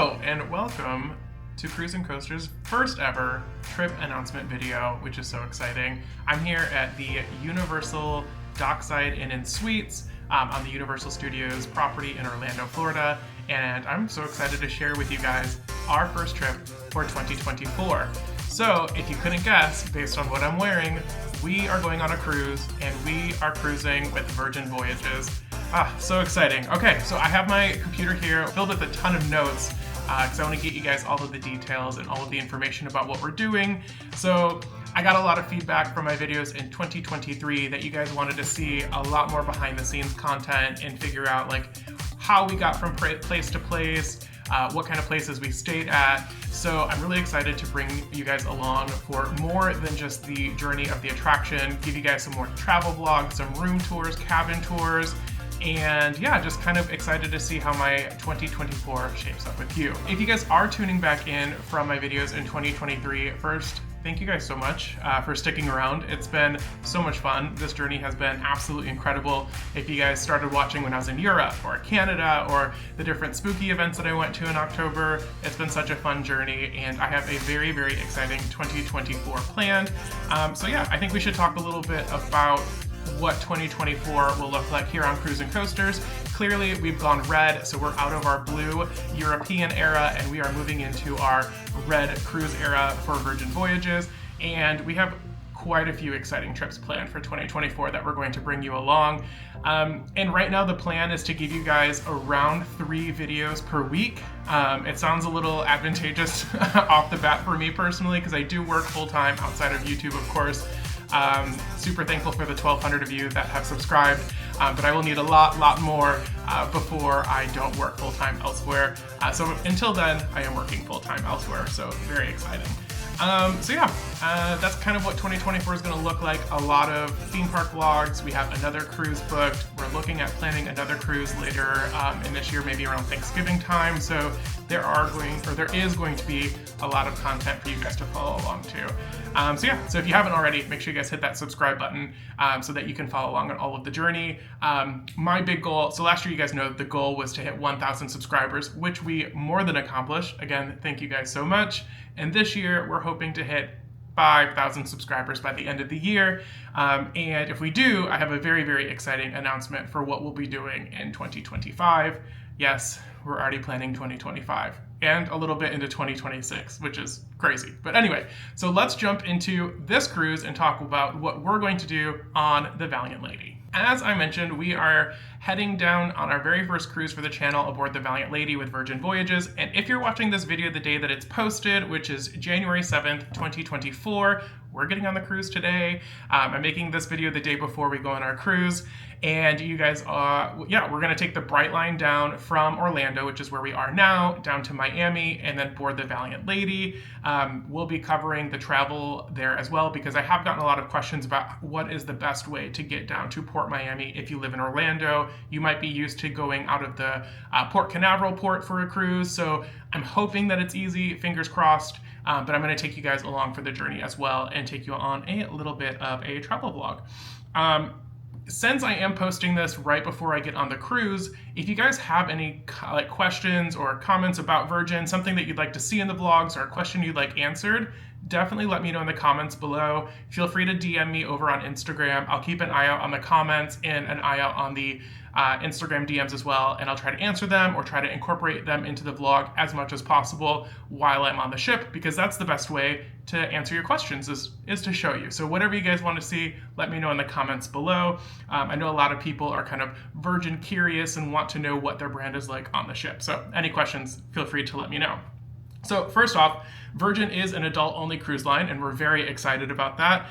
Hello and welcome to Cruise and Coasters' first ever trip announcement video, which is so exciting. I'm here at the Universal Dockside Inn and Suites on the Universal Studios property in Orlando, Florida, and I'm so excited to share with you guys our first trip for 2024. So, if you couldn't guess, based on what I'm wearing, we are going on a cruise, and we are cruising with Virgin Voyages. So exciting. Okay, so I have my computer here filled with a ton of notes because I want to get you guys all of the details and all of the information about what we're doing. So I got a lot of feedback from my videos in 2023 that you guys wanted to see a lot more behind the scenes content and figure out like how we got from place to place, what kind of places we stayed at. So I'm really excited to bring you guys along for more than just the journey of the attraction, give you guys some more travel vlogs, some room tours, cabin tours, and yeah, just kind of excited to see how my 2024 shapes up with you. If you guys are tuning back in from my videos in 2023, first, thank you guys so much for sticking around. It's been so much fun. This journey has been absolutely incredible. If you guys started watching when I was in Europe or Canada or the different spooky events that I went to in October, it's been such a fun journey, and I have a very, very exciting 2024 planned. So yeah, I think we should talk a little bit about what 2024 will look like here on Cruise and Coasters. Clearly, we've gone red, so we're out of our blue European era and we are moving into our red cruise era for Virgin Voyages. And we have quite a few exciting trips planned for 2024 that we're going to bring you along. And right now the plan is to give you guys around 3 videos per week. It sounds a little advantageous off the bat for me personally because I do work full-time outside of YouTube, of course. Super thankful for the 1,200 of you that have subscribed, but I will need a lot more before I don't work full-time elsewhere. So until then, I am working full-time elsewhere, so very exciting. So yeah, that's kind of what 2024 is going to look like. A lot of theme park vlogs. We have another cruise booked. We're looking at planning another cruise later in this year, maybe around Thanksgiving time. So there is going to be a lot of content for you guys to follow along to. So yeah, so if you haven't already, make sure you guys hit that subscribe button so that you can follow along on all of the journey. My big goal, so last year you guys know the goal was to hit 1,000 subscribers, which we more than accomplished. Again, thank you guys so much. And this year we're hoping to hit 5,000 subscribers by the end of the year. And if we do, I have a very, very exciting announcement for what we'll be doing in 2025. Yes, we're already planning 2025 and a little bit into 2026, which is crazy. But anyway, so let's jump into this cruise and talk about what we're going to do on the Valiant Lady. As I mentioned, we are heading down on our very first cruise for the channel aboard the Valiant Lady with Virgin Voyages. And if you're watching this video the day that it's posted, which is January 7th, 2024, we're getting on the cruise today. I'm making this video the day before we go on our cruise. And you guys, we're gonna take the Brightline down from Orlando, which is where we are now, down to Miami, and then board the Valiant Lady. We'll be covering the travel there as well, because I have gotten a lot of questions about what is the best way to get down to Port Miami if you live in Orlando. You might be used to going out of the Port Canaveral port for a cruise, so I'm hoping that it's easy, fingers crossed. But I'm going to take you guys along for the journey as well and take you on a little bit of a travel vlog. Since I am posting this right before I get on the cruise, if you guys have any questions or comments about Virgin, something that you'd like to see in the vlogs or a question you'd like answered, definitely let me know in the comments below. Feel free to DM me over on Instagram. I'll keep an eye out on the comments and an eye out on the Instagram DMs as well, and I'll try to answer them or try to incorporate them into the vlog as much as possible while I'm on the ship, because that's the best way to answer your questions is to show you. So whatever you guys want to see, let me know in the comments below. I know a lot of people are kind of Virgin curious and want to know what their brand is like on the ship. So any questions, feel free to let me know. So first off, Virgin is an adult-only cruise line, and we're very excited about that.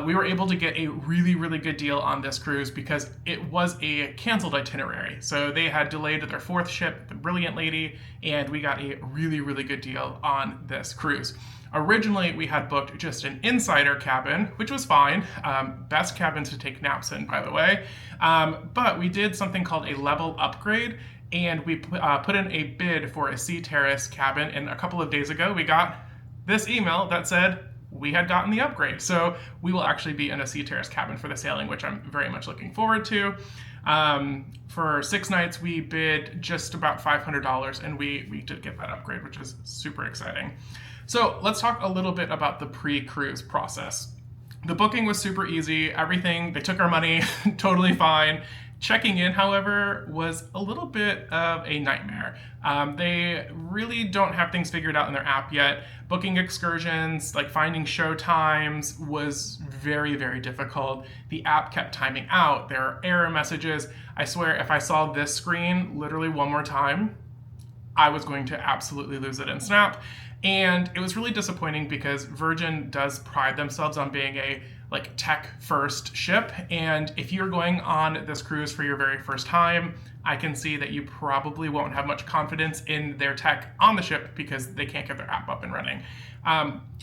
We were able to get a really, really good deal on this cruise because it was a canceled itinerary. So they had delayed their 4th ship, the Valiant Lady, and we got a really, really good deal on this cruise. Originally, we had booked just an insider cabin, which was fine. Best cabins to take naps in, by the way. But we did something called a level upgrade, and we put in a bid for a sea terrace cabin, and a couple of days ago we got this email that said, we had gotten the upgrade. So we will actually be in a sea terrace cabin for the sailing, which I'm very much looking forward to. For 6 nights, we bid just about $500, and we did get that upgrade, which is super exciting. So let's talk a little bit about the pre-cruise process. The booking was super easy. Everything, they took our money, totally fine. Checking in, however, was a little bit of a nightmare. They really don't have things figured out in their app yet. Booking excursions, like finding show times, was very, very difficult. The app kept timing out. There are error messages. I swear, if I saw this screen literally one more time, I was going to absolutely lose it in Snap. And it was really disappointing because Virgin does pride themselves on being a tech first ship, and if you're going on this cruise for your very first time, I can see that you probably won't have much confidence in their tech on the ship because they can't get their app up and running.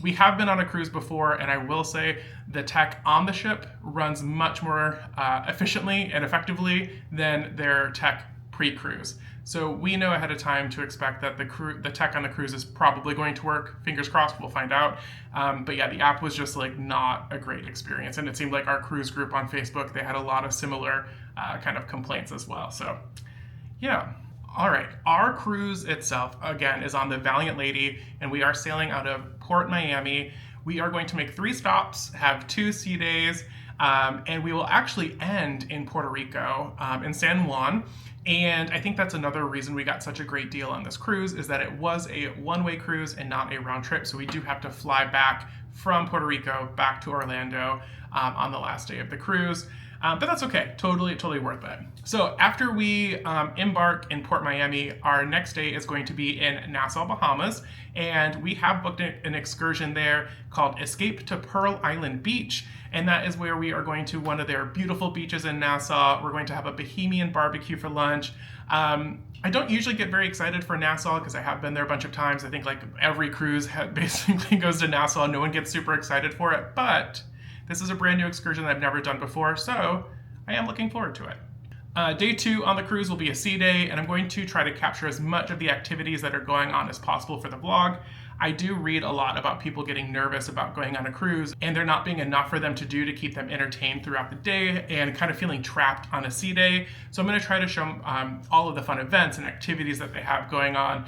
We have been on a cruise before, and I will say the tech on the ship runs much more efficiently and effectively than their tech pre-cruise. So we know ahead of time to expect that the tech on the cruise is probably going to work. Fingers crossed, we'll find out. But yeah, the app was just not a great experience. And it seemed like our cruise group on Facebook, they had a lot of similar kind of complaints as well. So yeah. All right, our cruise itself, again, is on the Valiant Lady, and we are sailing out of Port Miami. We are going to make 3 stops, have 2 sea days, and we will actually end in Puerto Rico, in San Juan. And I think that's another reason we got such a great deal on this cruise, is that it was a one-way cruise and not a round trip. So we do have to fly back from Puerto Rico back to Orlando on the last day of the cruise. But that's okay, totally worth it. So after we embark in Port Miami, our next day is going to be in Nassau, Bahamas, and we have booked an excursion there called Escape to Pearl Island Beach, and that is where we are going to one of their beautiful beaches in Nassau. We're going to have a Bohemian barbecue for lunch. I don't usually get very excited for Nassau because I have been there a bunch of times. I think every cruise basically goes to Nassau. No one gets super excited for it, but this is a brand new excursion that I've never done before, so I am looking forward to it. Day 2 on the cruise will be a sea day, and I'm going to try to capture as much of the activities that are going on as possible for the vlog. I do read a lot about people getting nervous about going on a cruise and there not being enough for them to do to keep them entertained throughout the day and kind of feeling trapped on a sea day. So I'm going to try to show all of the fun events and activities that they have going on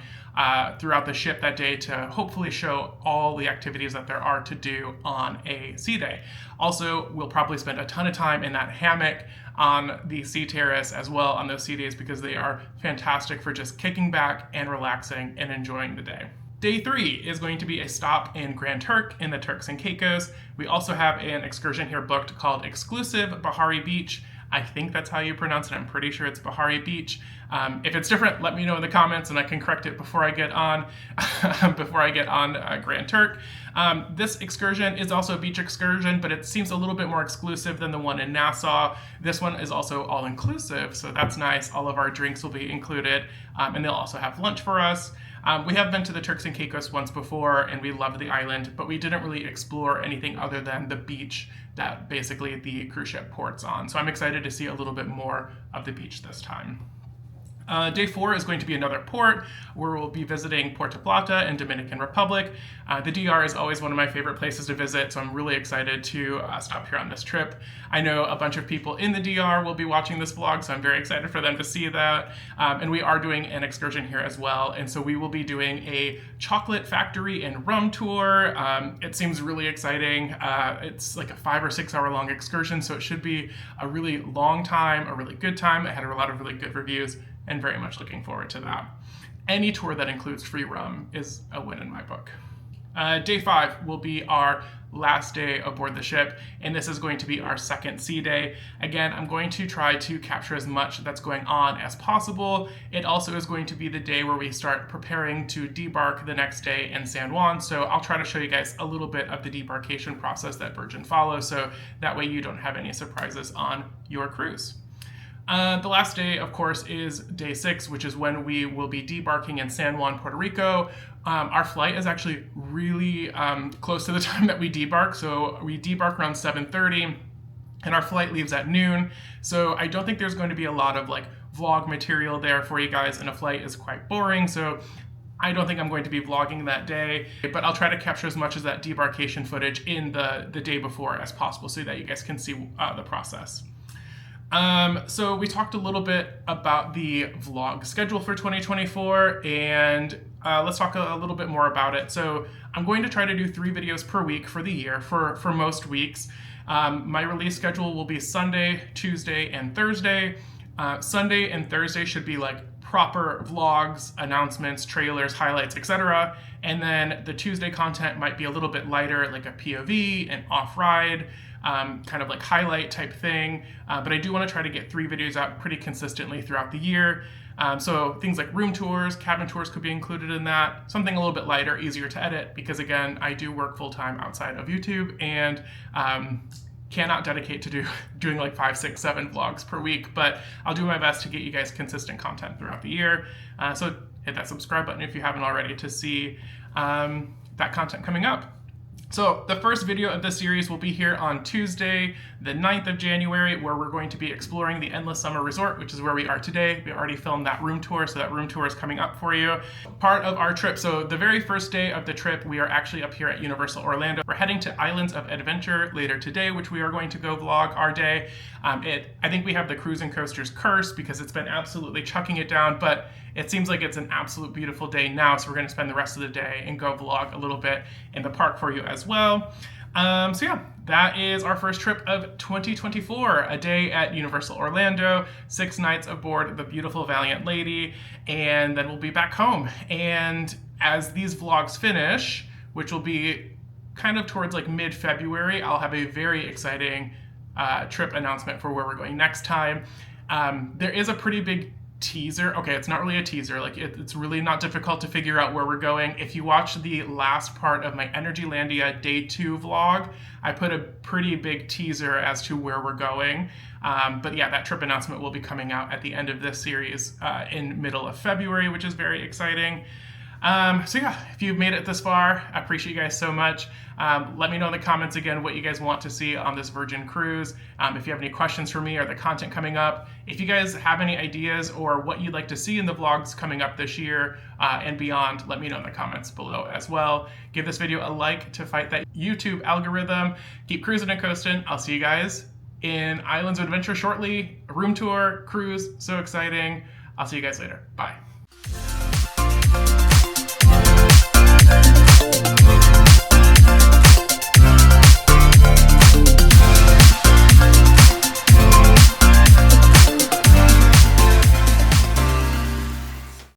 throughout the ship that day to hopefully show all the activities that there are to do on a sea day. Also, we'll probably spend a ton of time in that hammock on the sea terrace as well on those sea days because they are fantastic for just kicking back and relaxing and enjoying the day. Day 3 is going to be a stop in Grand Turk in the Turks and Caicos. We also have an excursion here booked called Exclusive Bahari Beach. I think that's how you pronounce it. I'm pretty sure it's Bahari Beach. If it's different, let me know in the comments and I can correct it before I get on Grand Turk. This excursion is also a beach excursion, but it seems a little bit more exclusive than the one in Nassau. This one is also all-inclusive, so that's nice. All of our drinks will be included, and they'll also have lunch for us. We have been to the Turks and Caicos once before, and we loved the island, but we didn't really explore anything other than the beach that basically the cruise ship ports on. So I'm excited to see a little bit more of the beach this time. Day 4 is going to be another port where we'll be visiting Puerto Plata and Dominican Republic. The DR is always one of my favorite places to visit, so I'm really excited to stop here on this trip. I know a bunch of people in the DR will be watching this vlog, so I'm very excited for them to see that. And we are doing an excursion here as well, and so we will be doing a chocolate factory and rum tour. It seems really exciting. It's like a 5 or 6 hour long excursion, so it should be a really long time, a really good time. I had a lot of really good reviews, and very much looking forward to that. Any tour that includes free rum is a win in my book. Day 5 will be our last day aboard the ship, and this is going to be our second sea day. Again, I'm going to try to capture as much that's going on as possible. It also is going to be the day where we start preparing to debark the next day in San Juan, so I'll try to show you guys a little bit of the debarkation process that Virgin follows, so that way you don't have any surprises on your cruise. The last day, of course, is day 6, which is when we will be debarking in San Juan, Puerto Rico. Our flight is actually really close to the time that we debark, so we debark around 7:30, and our flight leaves at noon. So I don't think there's going to be a lot of vlog material there for you guys, and a flight is quite boring. So I don't think I'm going to be vlogging that day, but I'll try to capture as much of that debarkation footage in the day before as possible so that you guys can see the process. So we talked a little bit about the vlog schedule for 2024, and let's talk a little bit more about it. So I'm going to try to do 3 videos per week for the year for most weeks. My release schedule will be Sunday, Tuesday, and Thursday. Sunday and Thursday should be like proper vlogs, announcements, trailers, highlights, etc. And then the Tuesday content might be a little bit lighter, like a POV, an off-ride, kind of like highlight type thing. But I do want to try to get 3 videos out pretty consistently throughout the year. So things like room tours, cabin tours could be included in that. Something a little bit lighter, easier to edit, because again, I do work full-time outside of YouTube and cannot dedicate to doing like 5, 6, 7 vlogs per week, but I'll do my best to get you guys consistent content throughout the year. So hit that subscribe button if you haven't already to see that content coming up. So the first video of this series will be here on Tuesday, the 9th of January, where we're going to be exploring the Endless Summer Resort, which is where we are today. We already filmed that room tour, so that room tour is coming up for you. Part of our trip, so the very first day of the trip, we are actually up here at Universal Orlando. We're heading to Islands of Adventure later today, which we are going to go vlog our day. I think we have the Cruiseandcoasters curse because it's been absolutely chucking it down, but it seems like it's an absolute beautiful day now, so we're going to spend the rest of the day and go vlog a little bit in the park for you as well. So yeah, that is our first trip of 2024, a day at Universal Orlando, 6 nights aboard the beautiful Valiant Lady, and then we'll be back home. And as these vlogs finish, which will be kind of towards like mid-February, I'll have a very exciting trip announcement for where we're going next time. There is a pretty big teaser. Okay, it's not really a teaser. Like it's really not difficult to figure out where we're going. If you watch the last part of my Energylandia Day 2 vlog, I put a pretty big teaser as to where we're going. But yeah, that trip announcement will be coming out at the end of this series in middle of February, which is very exciting. So yeah, if you've made it this far, I appreciate you guys so much. Let me know in the comments again what you guys want to see on this Virgin cruise. If you have any questions for me or the content coming up, if you guys have any ideas or what you'd like to see in the vlogs coming up this year and beyond, let me know in the comments below as well. Give this video a like to fight that YouTube algorithm. Keep cruising and coasting. I'll see you guys in Islands of Adventure shortly. A room tour, cruise, so exciting. I'll see you guys later. Bye.